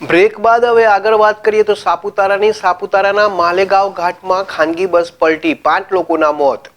Break બાદ હવે આગળ વાત કરીએ તો સાપુતારાના માલેગાંવ ઘાટમાં ખાનગી બસ પલટી, 5 લોકોના મોત.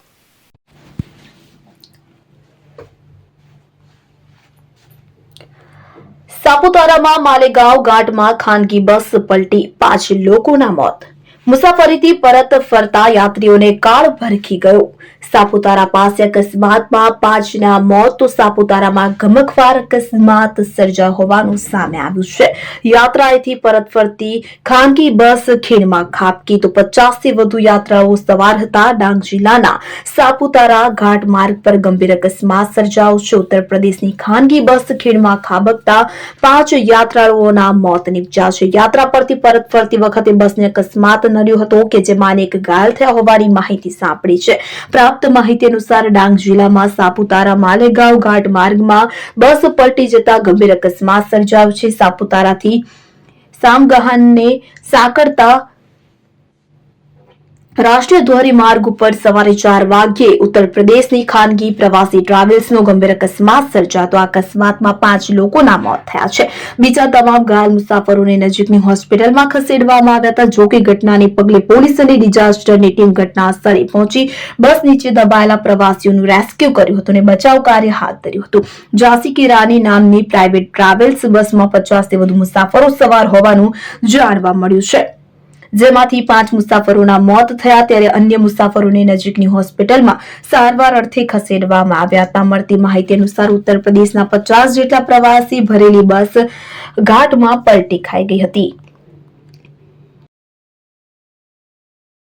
સાપુતારામાં માલેગાંવ ઘાટમાં ખાનગી બસ પલટી, 5 લોકોના મોત. મુસાફરીથી પરત ફરતા યાત્રીઓને કાળ ભરખી ગયો. સાપુતારા પાસે અકસ્માતમાં 5ના મોત. તો સાપુતારામાં ગમખ્વાર અકસ્માત સર્જાયો હોવાનું સામે આવ્યું છે. યાત્રાએથી પરત ફરતી ખાનગી બસ ખીણમાં ખાબકી તો 50થી વધુ યાત્રાઓ સવાર હતા. ડાંગ જિલ્લાના સાપુતારા ઘાટ માર્ગ પર ગંભીર અકસ્માત સર્જાયો છે. ઉત્તર પ્રદેશની ખાનગી બસ ખીણમાં ખાબકતા 5 યાત્રાળુઓના મોત નિપજ્યા છે. યાત્રા પરથી પરત ફરતી વખતે બસને અકસ્માત નડ્યો હતો કે જેમાં અનેક ઘાયલ થયા હોવાની માહિતી સાંપડી છે. પ્રાપ્ત માહિતી અનુસાર ડાંગ જિલ્લામાં સાપુતારા માલેગાંવ ઘાટ માર્ગમાં બસ પલટી જતા ગંભીર અકસ્માત સર્જાયો છે. સાપુતારાથી સામગાહાને સાંકળતા રાષ્ટ્રીય ધોરીમાર્ગ ઉપર સવારે 4 વાગ્યે ઉત્તર પ્રદેશની ખાનગી પ્રવાસી ટ્રાવેલ્સનો ગંભીર અકસ્માત સર્જાતો. આ અકસ્માતમાં 5 લોકોના મોત થયા છે. બીજા તમામ ઘાયલ મુસાફરોને નજીકની હોસ્પિટલમાં ખસેડવામાં આવ્યા હતા. જોકે ઘટનાને પગલે પોલીસ અને ડિઝાસ્ટરની ટીમ ઘટના સ્થળે પહોંચી બસ નીચે દબાયેલા પ્રવાસીઓનું રેસ્ક્યુ કર્યું હતું અને બચાવ કાર્ય હાથ ધર્યું હતું. ઝાંસી કી રાની નામની પ્રાઇવેટ ટ્રાવેલ્સ બસમાં 50થી વધુ મુસાફરો સવાર હોવાનું જાણવા મળ્યું છે, જેમાંથી 5 મુસાફરોના મોત થયા. ત્યારે અન્ય મુસાફરોને નજીકની હોસ્પિટલમાં સારવાર અર્થે ખસેડવામાં આવ્યા હતા. મળતી માહિતી અનુસાર ઉત્તર પ્રદેશના 50 જેટલા પ્રવાસી ભરેલી બસ ઘાટમાં પલટી ખાઈ ગઈ હતી.